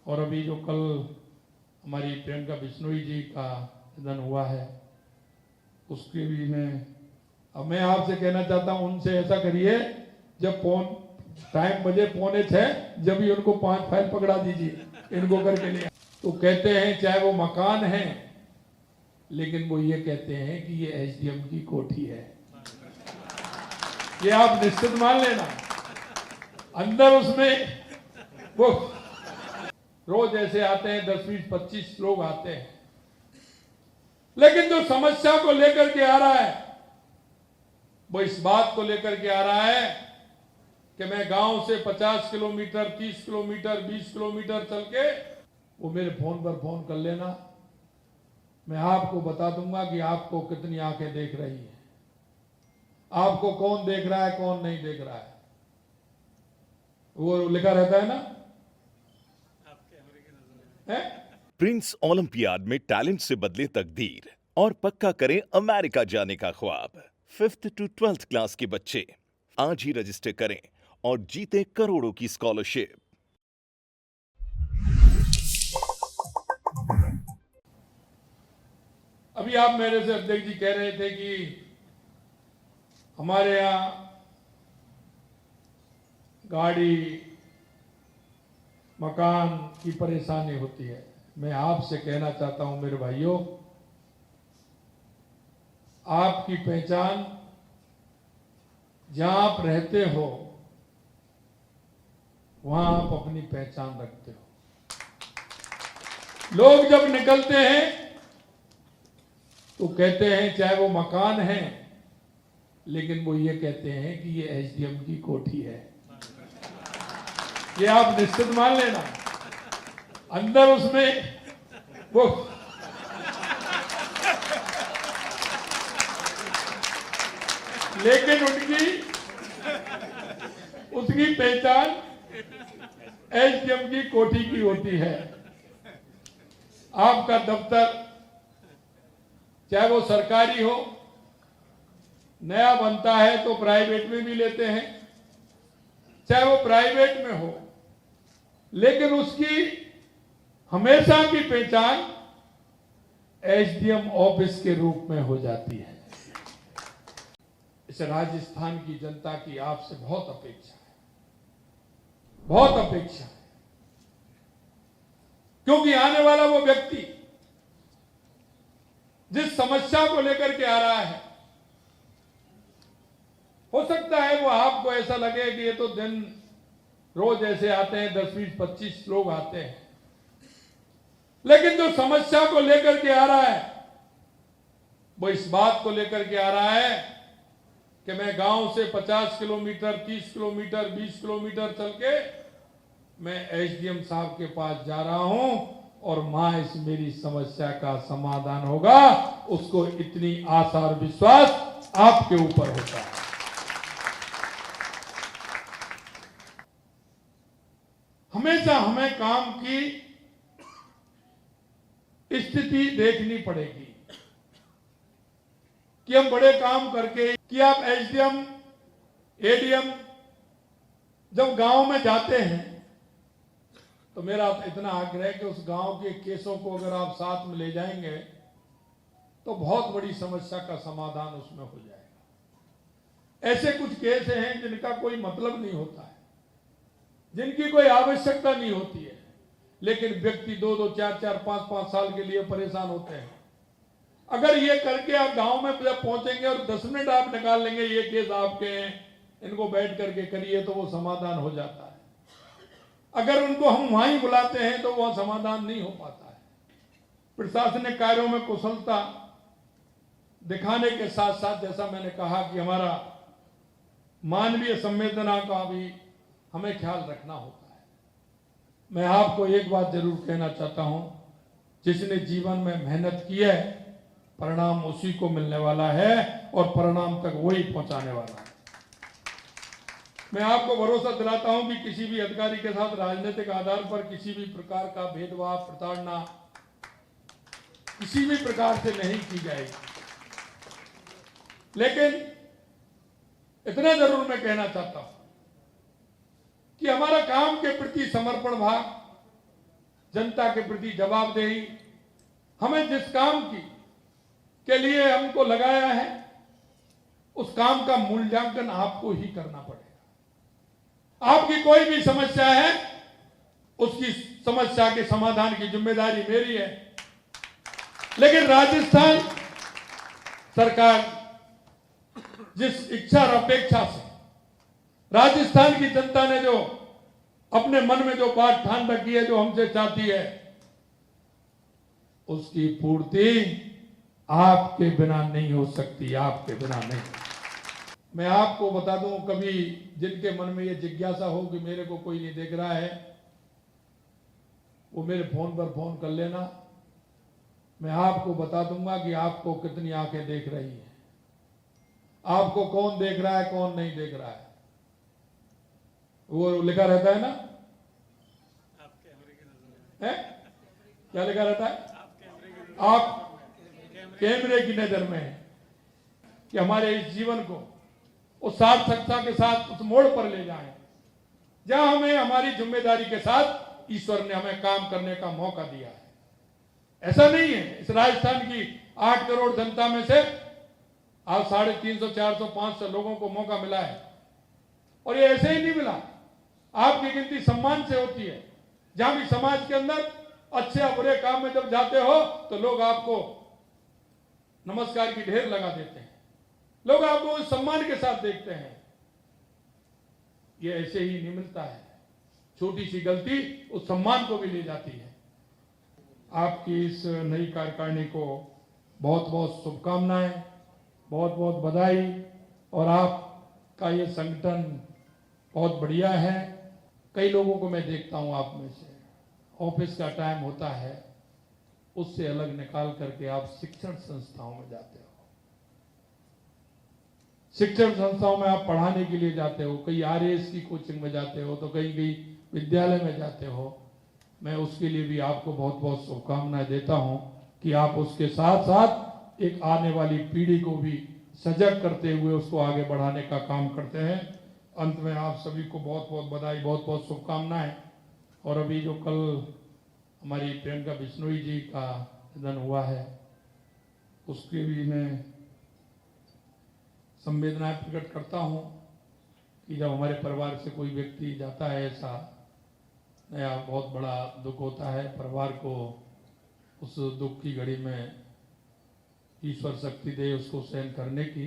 और अभी जो कल हमारी प्रियंका बिश्नोई जी का निधन हुआ है, उसके भी मैं आपसे कहना चाहता हूं, उनसे ऐसा करिए, जब टाइम बजे 5:45 जब ही उनको 5 फाइल पकड़ा दीजिए, इनको करके ले। तो कहते हैं चाहे वो मकान है, लेकिन वो ये कहते हैं कि ये एसडीएम की कोठी है। ये आप निश्चित मान लेना। अंदर उसमें वो रोज ऐसे आते हैं, 10, 20, 25 लोग आते हैं, लेकिन जो समस्या को लेकर के आ रहा है वो इस बात को लेकर के आ रहा है कि मैं गांव से 50 किलोमीटर, 30 किलोमीटर, 20 किलोमीटर चल के, वो मेरे फोन पर फोन कर लेना, मैं आपको बता दूंगा कि आपको कितनी आंखें देख रही हैं, आपको कौन देख रहा है कौन नहीं देख रहा है, वो लिखा रहता है ना। प्रिंस ओलंपियाड में टैलेंट से बदले तकदीर और पक्का करें अमेरिका जाने का ख्वाब। 5th to 12th क्लास के बच्चे आज ही रजिस्टर करें और जीते करोड़ों की स्कॉलरशिप। अभी आप मेरे से अध्यक्ष जी कह रहे थे कि हमारे यहां गाड़ी मकान की परेशानी होती है। मैं आपसे कहना चाहता हूं मेरे भाइयों, आपकी पहचान जहां आप रहते हो वहां आप अपनी पहचान रखते हो। लोग जब निकलते हैं तो कहते हैं चाहे वो मकान है, लेकिन वो ये कहते हैं कि ये एसडीएम की कोठी है। ये आप निश्चित मान लेना। अंदर उसमें वो लेकिन उसकी पहचान एसडीएम की कोठी की होती है। आपका दफ्तर चाहे वो सरकारी हो, नया बनता है तो प्राइवेट में भी लेते हैं, चाहे वो प्राइवेट में हो, लेकिन उसकी हमेशा की पहचान एसडीएम ऑफिस के रूप में हो जाती है। इस राजस्थान की जनता की आपसे बहुत अपेक्षा है, बहुत अपेक्षा है, क्योंकि आने वाला वो व्यक्ति जिस समस्या को लेकर के आ रहा है, हो सकता है वो आपको ऐसा लगे कि ये तो दिन रोज ऐसे आते हैं, 10, 20, 25 लोग आते हैं, लेकिन जो समस्या को लेकर के आ रहा है वो इस बात को लेकर के आ रहा है कि मैं गांव से 50 किलोमीटर, 30 किलोमीटर, 20 किलोमीटर चल के मैं एसडीएम साहब के पास जा रहा हूं और मां इस मेरी समस्या का समाधान होगा। उसको इतनी आशा और विश्वास आपके ऊपर होता है। हमेशा हमें काम की स्थिति देखनी पड़ेगी कि हम बड़े काम करके, कि आप एसडीएम, एडीएम जब गांव में जाते हैं तो मेरा इतना आग्रह है कि उस गांव के केसों को अगर आप साथ में ले जाएंगे तो बहुत बड़ी समस्या का समाधान उसमें हो जाएगा। ऐसे कुछ केस हैं जिनका कोई मतलब नहीं होता है, जिनकी कोई आवश्यकता नहीं होती है, लेकिन व्यक्ति 2-2, 4-4, 5-5 साल के लिए परेशान होते हैं। अगर ये करके आप गांव में जब पहुंचेंगे और 10 मिनट आप निकाल लेंगे, ये केस आपके हैं, इनको बैठ करके करिए, तो वो समाधान हो जाता है। अगर उनको हम वहां ही बुलाते हैं तो वह समाधान नहीं हो पाता है। प्रशासनिक कार्यों में कुशलता दिखाने के साथ साथ, जैसा मैंने कहा कि हमारा मानवीय संवेदना का भी हमें ख्याल रखना होता है। मैं आपको एक बात जरूर कहना चाहता हूं, जिसने जीवन में मेहनत की है परिणाम उसी को मिलने वाला है और परिणाम तक वही पहुंचाने वाला है। मैं आपको भरोसा दिलाता हूं कि किसी भी अधिकारी के साथ राजनीतिक आधार पर किसी भी प्रकार का भेदभाव, प्रताड़ना किसी भी प्रकार से नहीं की जाएगी। लेकिन इतना जरूर मैं कहना चाहता हूं कि हमारा काम के प्रति समर्पण भाव जनता के प्रति जवाबदेही, हमें जिस काम की के लिए हमको लगाया है उस काम का मूल्यांकन आपको ही करना पड़ेगा। आपकी कोई भी समस्या है, उसकी समस्या के समाधान की जिम्मेदारी मेरी है। लेकिन राजस्थान सरकार जिस इच्छा और अपेक्षा से राजस्थान की जनता ने जो अपने मन में जो बात ठान रखी है, जो हमसे चाहती है, उसकी पूर्ति आपके बिना नहीं हो सकती, आपके बिना नहीं। मैं आपको बता दूं, कभी जिनके मन में ये जिज्ञासा हो कि मेरे को कोई नहीं देख रहा है, वो मेरे फोन पर फोन कर लेना। मैं आपको बता दूंगा कि आपको कितनी आंखें देख रही हैं, आपको कौन देख रहा है, कौन नहीं देख रहा है। वो लिखा रहता है ना, है? क्या लिखा रहता है? आप कैमरे की नजर में है कि हमारे इस जीवन को उस सार्थकता के साथ उस मोड़ पर ले जाएं जहां हमें हमारी जिम्मेदारी के साथ ईश्वर ने हमें काम करने का मौका दिया है। ऐसा नहीं है इस राजस्थान की 8 करोड़ जनता में से आज 350, 400, 500 लोगों को मौका मिला है, और ये ऐसे ही नहीं मिला। आपकी गिनती सम्मान से होती है। जहां भी समाज के अंदर अच्छे या बुरे काम में जब जाते हो तो लोग आपको नमस्कार की ढेर लगा देते हैं, लोग आपको सम्मान के साथ देखते हैं। ये ऐसे ही नहीं मिलता है। छोटी सी गलती उस सम्मान को भी ले जाती है। आपकी इस नई कार्यकारिणी को बहुत बहुत शुभकामनाएं, बहुत बहुत बधाई। और आपका ये संगठन बहुत बढ़िया है। कई लोगों को मैं देखता हूं आप में से, ऑफिस का टाइम होता है उससे अलग निकाल करके आप शिक्षण संस्थाओं में जाते हो, शिक्षण संस्थाओं में आप पढ़ाने के लिए जाते हो, कई RAS की कोचिंग में जाते हो, तो कहीं कहीं विद्यालय में जाते हो। मैं उसके लिए भी आपको बहुत बहुत शुभकामनाएं देता हूं कि आप उसके साथ साथ एक आने वाली पीढ़ी को भी सजग करते हुए उसको आगे बढ़ाने का काम करते हैं। अंत में आप सभी को बहुत बहुत बधाई, बहुत बहुत शुभकामनाएं। और अभी जो कल हमारी प्रियंका बिश्नोई जी का निधन हुआ है, उसके भी मैं संवेदनाएं प्रकट करता हूं कि जब हमारे परिवार से कोई व्यक्ति जाता है, ऐसा नया बहुत बड़ा दुख होता है। परिवार को उस दुख की घड़ी में ईश्वर शक्ति दे उसको सहन करने की।